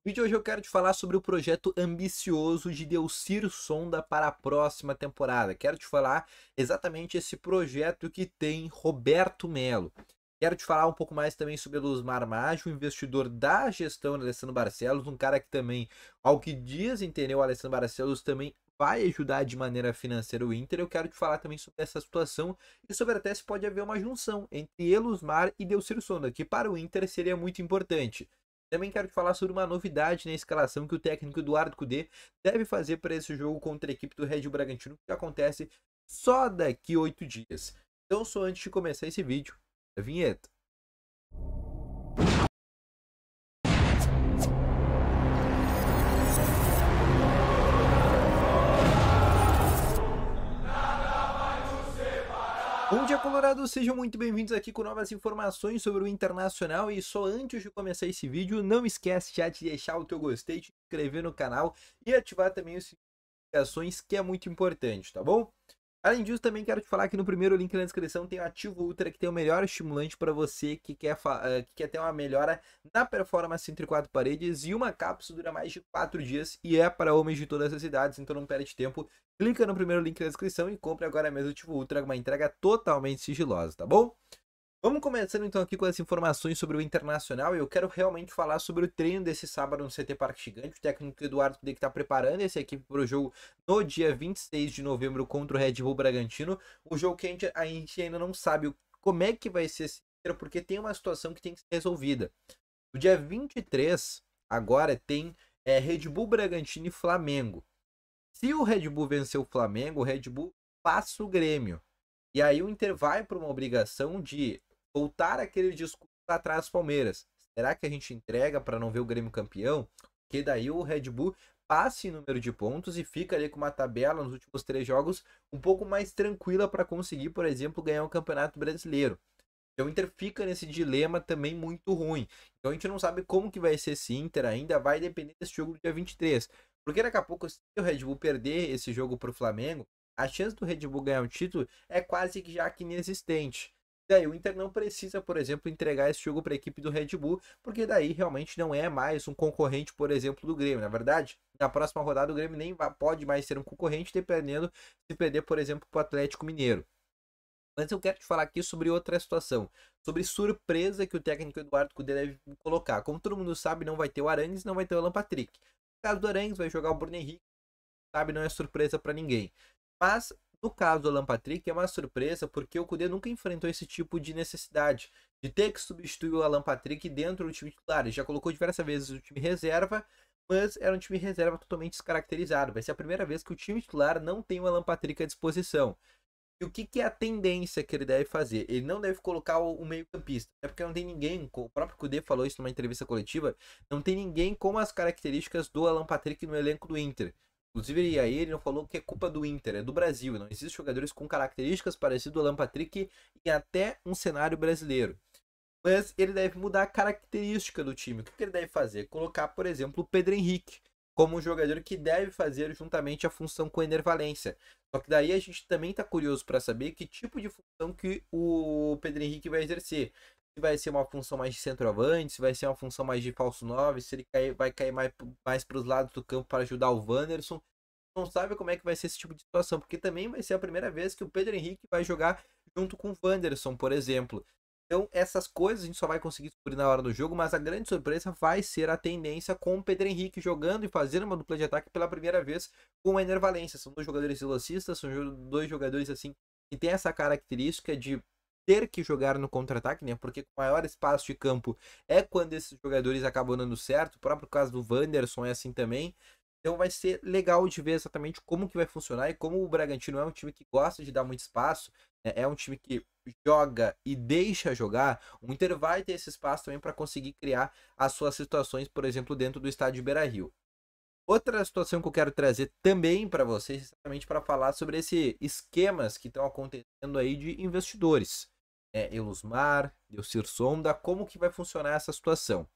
vídeo de hoje eu quero te falar sobre o projeto ambicioso de Delcir Sonda para a próxima temporada. Quero te falar exatamente esse projeto que tem Roberto Melo. Quero te falar um pouco mais também sobre Elusmar Maggi, o investidor da gestão de Alessandro Barcelos, um cara que também, ao que diz entender o Alessandro Barcelos, também vai ajudar de maneira financeira o Inter. Eu quero te falar também sobre essa situação e sobre até se pode haver uma junção entre Elusmar e Delcir Sonda, que para o Inter seria muito importante. Também quero te falar sobre uma novidade na escalação que o técnico Eduardo Cudê deve fazer para esse jogo contra a equipe do Red Bull Bragantino, que acontece só daqui 8 dias. Então, só antes de começar esse vídeo, a vinheta. Bom dia, Colorado! Sejam muito bem-vindos aqui com novas informações sobre o Internacional. E só antes de começar esse vídeo, não esquece já de deixar o teu gostei, de se inscrever no canal e ativar também as notificações, que é muito importante, tá bom? Além disso, também quero te falar que no primeiro link na descrição tem o Ativo Ultra, que tem o melhor estimulante para você que quer ter uma melhora na performance entre quatro paredes, e uma cápsula dura mais de 4 dias e é para homens de todas as idades, então não perde tempo. Clica no primeiro link na descrição e compre agora mesmo o Ativo Ultra, uma entrega totalmente sigilosa, tá bom? Vamos começando então aqui com as informações sobre o Internacional. Eu quero realmente falar sobre o treino desse sábado no CT Parque Gigante. O técnico Eduardo Cudê que está preparando essa equipe para o jogo no dia 26 de novembro contra o Red Bull Bragantino. Um jogo que a gente ainda não sabe como é que vai ser esse treino, porque tem uma situação que tem que ser resolvida. No dia 23, agora tem Red Bull Bragantino e Flamengo. Se o Red Bull vencer o Flamengo, o Red Bull passa o Grêmio. E aí o Inter vai para uma obrigação de voltar aquele discurso atrás do Palmeiras. Será que a gente entrega para não ver o Grêmio campeão? Porque daí o Red Bull passa em número de pontos e fica ali com uma tabela nos últimos 3 jogos um pouco mais tranquila para conseguir, por exemplo, ganhar um Campeonato Brasileiro. Então o Inter fica nesse dilema também muito ruim. Então a gente não sabe como que vai ser esse Inter ainda, vai depender desse jogo do dia 23. Porque daqui a pouco, se o Red Bull perder esse jogo para o Flamengo, a chance do Red Bull ganhar o título é quase que já que inexistente. Daí o Inter não precisa, por exemplo, entregar esse jogo para a equipe do Red Bull, porque daí realmente não é mais um concorrente, por exemplo, do Grêmio. Na verdade, na próxima rodada o Grêmio nem pode mais ser um concorrente, dependendo se perder, por exemplo, para o Atlético Mineiro. Mas eu quero te falar aqui sobre outra situação, sobre surpresa que o técnico Eduardo Cudê deve colocar. Como todo mundo sabe, não vai ter o Arangues, não vai ter o Alan Patrick. No caso do Arangues, vai jogar o Bruno Henrique, sabe, não é surpresa para ninguém. Mas no caso do Alan Patrick é uma surpresa porque o Cudê nunca enfrentou esse tipo de necessidade de ter que substituir o Alan Patrick dentro do time titular. Ele já colocou diversas vezes o time reserva, mas era um time reserva totalmente descaracterizado. Vai ser a primeira vez que o time titular não tem o Alan Patrick à disposição. E o que é a tendência que ele deve fazer? Ele não deve colocar o meio-campista, é porque não tem ninguém, o próprio Cudê falou isso numa entrevista coletiva, não tem ninguém com as características do Alan Patrick no elenco do Inter. Inclusive, aí ele não falou que é culpa do Inter, é do Brasil. Não existem jogadores com características parecidas do Alan Patrick em até um cenário brasileiro. Mas ele deve mudar a característica do time. O que ele deve fazer? Colocar, por exemplo, o Pedro Henrique como um jogador que deve fazer juntamente a função com o Ener Valencia. Só que daí a gente também está curioso para saber que tipo de função que o Pedro Henrique vai exercer. Se vai ser uma função mais de centroavante, se vai ser uma função mais de falso 9, se ele vai cair mais para os lados do campo para ajudar o Wanderson. Não sabe como é que vai ser esse tipo de situação, porque também vai ser a primeira vez que o Pedro Henrique vai jogar junto com o Wanderson, por exemplo. Então, essas coisas a gente só vai conseguir descobrir na hora do jogo, mas a grande surpresa vai ser a tendência com o Pedro Henrique jogando e fazendo uma dupla de ataque pela primeira vez com o Ener Valencia. São dois jogadores velocistas, são dois jogadores assim que tem essa característica de ter que jogar no contra-ataque, né? Porque com maior espaço de campo é quando esses jogadores acabam dando certo. O próprio caso do Wanderson é assim também. Então vai ser legal de ver exatamente como que vai funcionar e como o Bragantino é um time que gosta de dar muito espaço, né? É um time que joga e deixa jogar. O Inter vai ter esse espaço também para conseguir criar as suas situações, por exemplo, dentro do estádio Beira-Rio. Outra situação que eu quero trazer também para vocês, exatamente para falar sobre esses esquemas que estão acontecendo aí de investidores. Elusmar, Delcir Sonda, como que vai funcionar essa situação?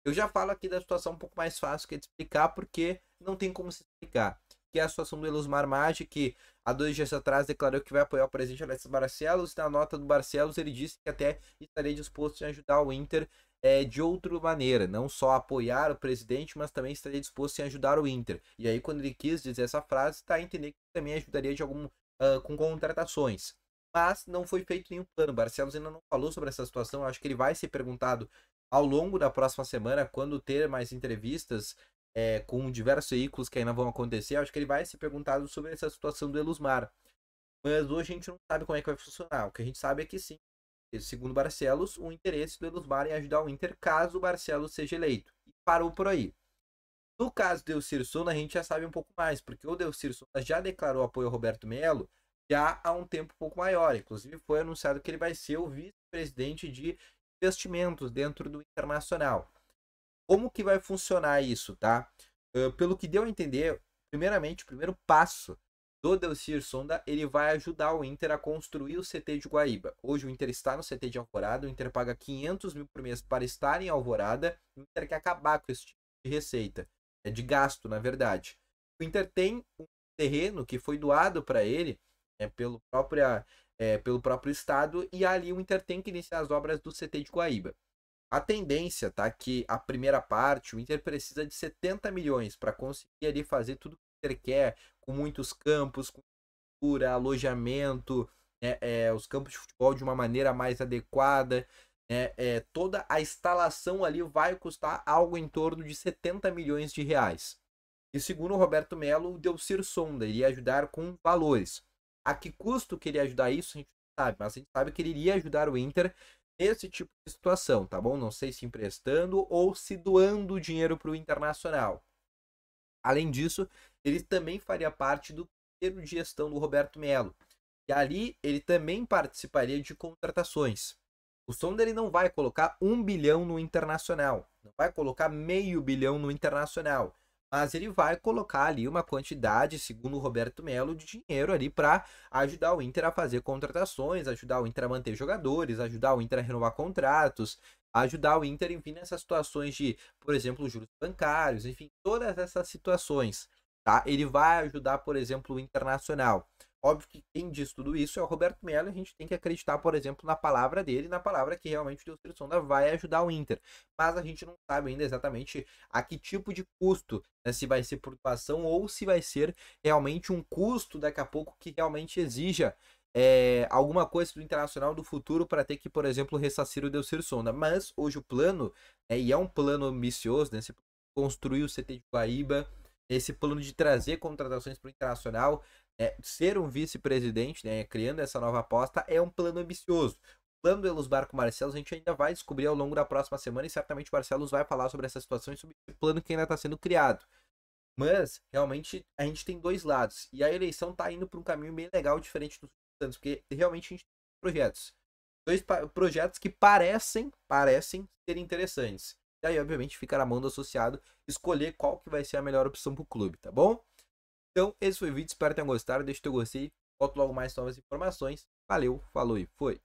Eu já falo aqui da situação um pouco mais fácil que é de explicar, porque não tem como se explicar. Que é a situação do Elusmar Maggi, que há 2 dias atrás declarou que vai apoiar o presidente Alessandro Barcelos. Na nota do Barcelos ele disse que até estaria disposto a ajudar o Inter de outra maneira, não só apoiar o presidente, mas também estaria disposto em ajudar o Inter. E aí, quando ele quis dizer essa frase, está a entender que também ajudaria de com contratações. Mas não foi feito nenhum plano. Barcelos ainda não falou sobre essa situação. Eu acho que ele vai ser perguntado ao longo da próxima semana, quando ter mais entrevistas com diversos veículos que ainda vão acontecer. Eu acho que ele vai ser perguntado sobre essa situação do Elusmar. Mas hoje a gente não sabe como é que vai funcionar. O que a gente sabe é que sim, segundo Barcelos, o interesse do Elusmar em ajudar o Inter caso o Barcelos seja eleito. E parou por aí. No caso do Elcir Sonda, a gente já sabe um pouco mais, porque o Elcir Sonda já declarou apoio ao Roberto Melo já há um tempo um pouco maior. Inclusive, foi anunciado que ele vai ser o vice-presidente de investimentos dentro do Internacional. Como que vai funcionar isso, tá? Pelo que deu a entender, primeiramente, o primeiro passo do Elcir Sonda, ele vai ajudar o Inter a construir o CT de Guaíba. Hoje o Inter está no CT de Alvorada, o Inter paga 500 mil por mês para estar em Alvorada, o Inter quer acabar com esse tipo de receita, de gasto, na verdade. O Inter tem um terreno que foi doado para ele pelo próprio estado, e ali o Inter tem que iniciar as obras do CT de Guaíba. A tendência, tá, que a primeira parte, o Inter precisa de 70 milhões para conseguir ali fazer tudo que o Inter quer, com muitos campos, com cultura, alojamento, os campos de futebol de uma maneira mais adequada. Toda a instalação ali vai custar algo em torno de 70 milhões de reais. E segundo o Roberto Melo, o Elcir Sonda iria ajudar com valores. A que custo que ele ia ajudar isso, a gente não sabe, mas a gente sabe que ele iria ajudar o Inter nesse tipo de situação, tá bom? Não sei se emprestando ou se doando dinheiro para o Internacional. Além disso, ele também faria parte do conselho de gestão do Roberto Melo. E ali ele também participaria de contratações. O Sonda ele não vai colocar 1 bilhão no Internacional, não vai colocar meio bilhão no Internacional, mas ele vai colocar ali uma quantidade, segundo o Roberto Melo, de dinheiro ali para ajudar o Inter a fazer contratações, ajudar o Inter a manter jogadores, ajudar o Inter a renovar contratos, ajudar o Inter, enfim, nessas situações de, por exemplo, juros bancários, enfim, todas essas situações, tá? Ele vai ajudar, por exemplo, o Internacional. Óbvio que quem diz tudo isso é o Roberto Melo, a gente tem que acreditar, por exemplo, na palavra dele, na palavra que realmente o Elcir Sonda vai ajudar o Inter. Mas a gente não sabe ainda exatamente a que tipo de custo, né, se vai ser por doação ou se vai ser realmente um custo daqui a pouco que realmente exija alguma coisa do Internacional do futuro para ter que, por exemplo, ressarcir o Elcir Sonda. Mas hoje o plano, e é um plano ambicioso, né, construir o CT de Guaíba, esse plano de trazer contratações para o Internacional, ser um vice-presidente, né, criando essa nova aposta, é um plano ambicioso. O plano do Elusmar com o Barcelos a gente ainda vai descobrir ao longo da próxima semana e certamente o Barcelos vai falar sobre essa situação e sobre esse plano que ainda está sendo criado. Mas, realmente, a gente tem dois lados. E a eleição está indo para um caminho bem legal, diferente dos anos, porque realmente a gente tem projetos. Dois projetos que parecem ser interessantes. E aí, obviamente, fica na mão do associado escolher qual que vai ser a melhor opção para o clube, tá bom? Então, esse foi o vídeo, espero que tenham gostado, deixa o teu gostei, volto logo mais novas informações. Valeu, falou e foi!